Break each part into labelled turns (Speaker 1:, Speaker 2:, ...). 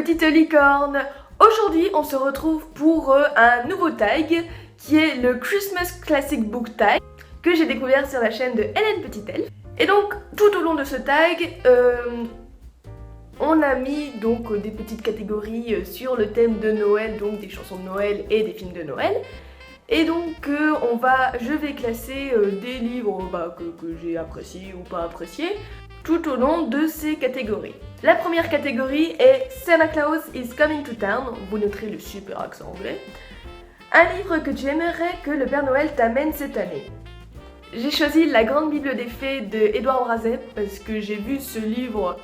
Speaker 1: petite licorne. Aujourd'hui on se retrouve pour un nouveau tag qui est le Christmas Classic Book Tag que j'ai découvert sur la chaîne de Hélène Petit-Elf. Et donc tout au long de ce tag on a mis donc des petites catégories sur le thème de Noël, donc des chansons de Noël et des films de Noël. Et donc je vais classer des livres que j'ai appréciés ou pas appréciés tout au long de ces catégories. La première catégorie est Santa Claus is Coming to Town, vous noterez le super accent anglais. Un livre que tu aimerais que le Père Noël t'amène cette année. J'ai choisi La Grande Bible des Fées de Édouard Brazet parce que j'ai vu ce livre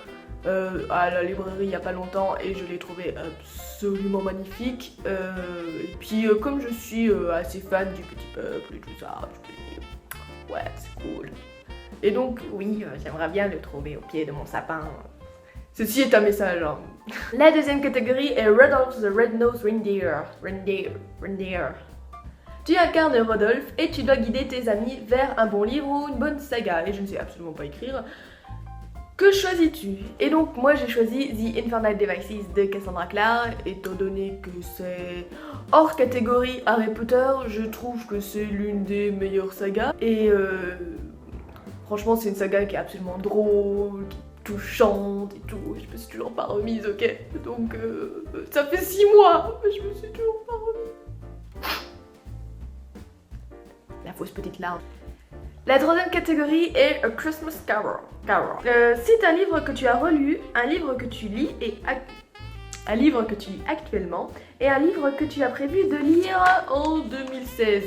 Speaker 1: à la librairie il n'y a pas longtemps et je l'ai trouvé absolument magnifique. Et puis comme je suis assez fan du petit peuple et tout ça, je me dis ouais c'est cool. Et donc oui, j'aimerais bien le trouver au pied de mon sapin. Ceci est un message. Hein. La deuxième catégorie est Rudolph the Red-Nosed Reindeer. Tu incarnes Rodolphe et tu dois guider tes amis vers un bon livre ou une bonne saga. Et je ne sais absolument pas écrire. Que choisis-tu? Et donc moi j'ai choisi The Infernal Devices de Cassandra Clare, étant donné que c'est hors catégorie Harry Potter, je trouve que c'est l'une des meilleures sagas. Et franchement c'est une saga qui est absolument drôle, touchante et tout. Je me suis toujours pas remise, ok? Donc ça fait 6 mois, je me suis toujours pas remise. La fausse petite larme. La troisième catégorie est A Christmas Carol. C'est un livre que tu as relu, un livre que tu lis actuellement et un livre que tu as prévu de lire en 2016.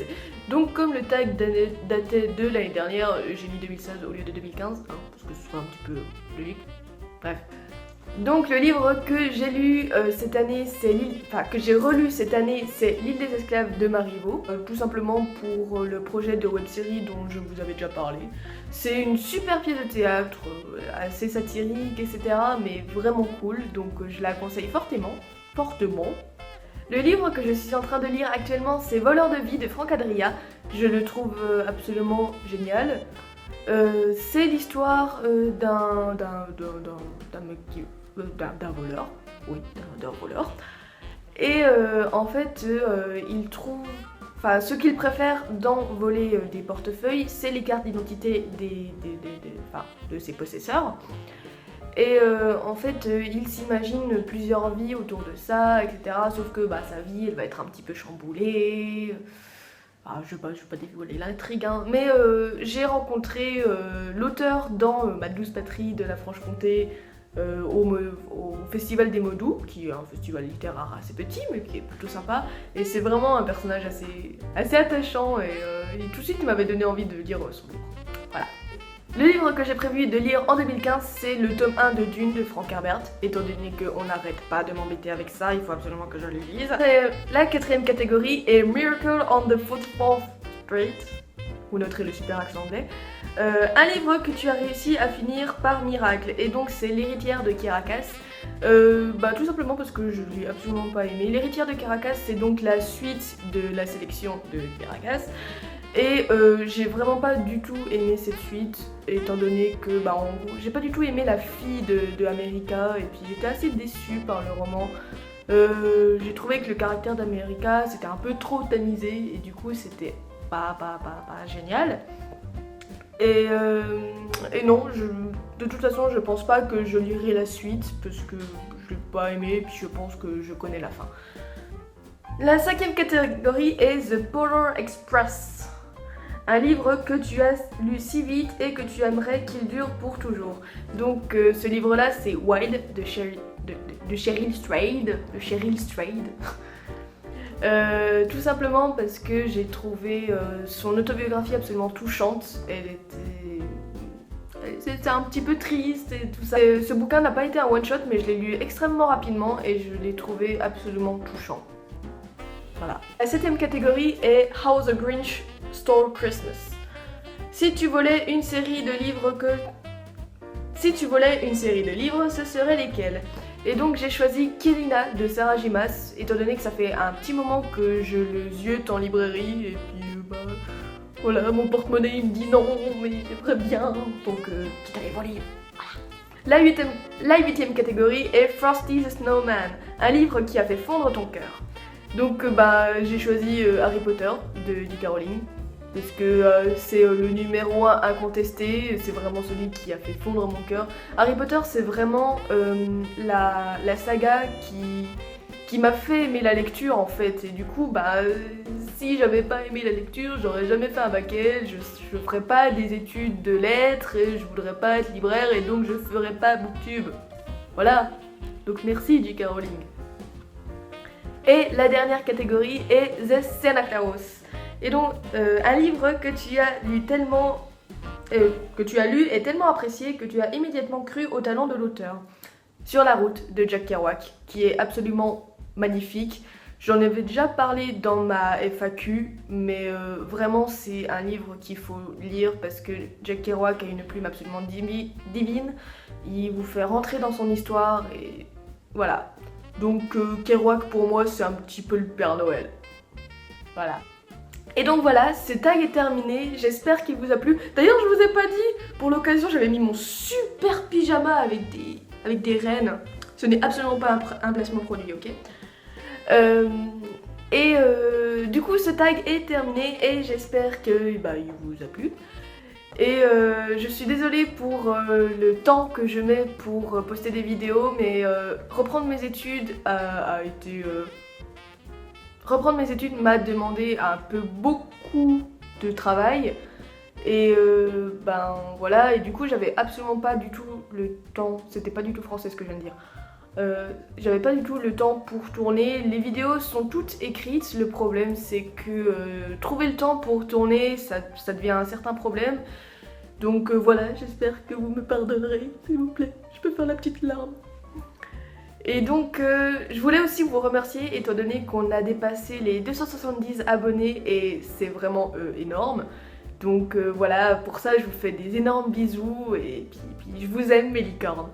Speaker 1: Donc comme le tag datait de l'année dernière, j'ai mis 2016 au lieu de 2015, hein, parce que ce serait un petit peu logique. Bref. Donc le livre que j'ai lu cette année, que j'ai relu cette année, c'est L'île des esclaves de Marivaux, tout simplement pour le projet de web-série dont je vous avais déjà parlé. C'est une super pièce de théâtre, assez satirique, etc., mais vraiment cool, donc je la conseille fortement. Le livre que je suis en train de lire actuellement, c'est Voleur de vie de Franck Adria. Je le trouve absolument génial. C'est l'histoire d'un voleur, oui, d'un voleur. Et en fait, il trouve... Enfin, ce qu'il préfère dans voler des portefeuilles, c'est les cartes d'identité de ses possesseurs. Et en fait, il s'imagine plusieurs vies autour de ça, etc. Sauf que sa vie, elle va être un petit peu chamboulée. Je vais pas dévoiler l'intrigue, hein. Mais j'ai rencontré l'auteur dans Ma douce patrie de la Franche-Comté, au Festival des Mots Doux, qui est un festival littéraire assez petit mais qui est plutôt sympa, et c'est vraiment un personnage assez attachant et tout de suite il m'avait donné envie de lire son livre. Voilà. Le livre que j'ai prévu de lire en 2015, c'est le tome 1 de Dune de Frank Herbert, étant donné qu'on n'arrête pas de m'embêter avec ça, il faut absolument que je le lise. La quatrième catégorie est Miracle on the Football Street. Vous noterez le super accent anglais. Un livre que tu as réussi à finir par miracle, et donc c'est L'héritière de Caracas. Tout simplement parce que je l'ai absolument pas aimé. L'héritière de Caracas, c'est donc la suite de la sélection de Caracas. Et j'ai vraiment pas du tout aimé cette suite, étant donné que en gros, j'ai pas du tout aimé la fille de America, et puis j'étais assez déçue par le roman. J'ai trouvé que le caractère d'America c'était un peu trop tamisé, et du coup c'était pas génial. Et non, de toute façon je pense pas que je lirai la suite parce que je l'ai pas aimé et puis je pense que je connais la fin. La cinquième catégorie est The Polar Express. Un livre que tu as lu si vite et que tu aimerais qu'il dure pour toujours. Donc ce livre là c'est Wild de Cheryl Strayed. Tout simplement parce que j'ai trouvé son autobiographie absolument touchante. C'était un petit peu triste et tout ça. Ce bouquin n'a pas été un one-shot, mais je l'ai lu extrêmement rapidement et je l'ai trouvé absolument touchant. Voilà. La septième catégorie est How the Grinch Stole Christmas. Si tu volais une série de livres, ce seraient lesquels? Et donc j'ai choisi Kirina de Sarah J. Maas, étant donné que ça fait un petit moment que je le ziote en librairie, et puis voilà, mon porte-monnaie il me dit non, mais j'aimerais bien, donc quitte à les voler. Voilà. La huitième catégorie est Frosty the Snowman. un livre qui a fait fondre ton cœur. Donc j'ai choisi Harry Potter de J.K. Rowling. Parce que c'est le numéro 1 incontesté, c'est vraiment celui qui a fait fondre mon cœur. Harry Potter, c'est vraiment la saga qui m'a fait aimer la lecture en fait. Et du coup, si j'avais pas aimé la lecture, j'aurais jamais fait un bac L, je ferais pas des études de lettres, et je voudrais pas être libraire, et donc je ferais pas Booktube. Voilà. Donc merci J.K. Rowling. Et la dernière catégorie est The Santa Claus. Et donc, un livre que tu as lu et tellement apprécié que tu as immédiatement cru au talent de l'auteur. Sur la route de Jack Kerouac, qui est absolument magnifique. J'en avais déjà parlé dans ma FAQ, mais vraiment c'est un livre qu'il faut lire parce que Jack Kerouac a une plume absolument divine. Il vous fait rentrer dans son histoire et voilà. Donc Kerouac pour moi c'est un petit peu le Père Noël. Voilà. Et donc voilà, ce tag est terminé, j'espère qu'il vous a plu. D'ailleurs je vous ai pas dit, pour l'occasion j'avais mis mon super pyjama avec des rennes. Ce n'est absolument pas un placement produit, ok? Du coup ce tag est terminé et j'espère que il vous a plu. Et je suis désolée pour le temps que je mets pour poster des vidéos, mais reprendre mes études m'a demandé un peu beaucoup de travail. Et voilà, et du coup j'avais absolument pas du tout le temps, c'était pas du tout français ce que je viens de dire. J'avais pas du tout le temps pour tourner, les vidéos sont toutes écrites, le problème c'est que trouver le temps pour tourner ça devient un certain problème. Donc voilà, j'espère que vous me pardonnerez, s'il vous plaît, je peux faire la petite larme. Et donc je voulais aussi vous remercier étant donné qu'on a dépassé les 270 abonnés et c'est vraiment énorme. Donc voilà, pour ça je vous fais des énormes bisous et puis je vous aime mes licornes.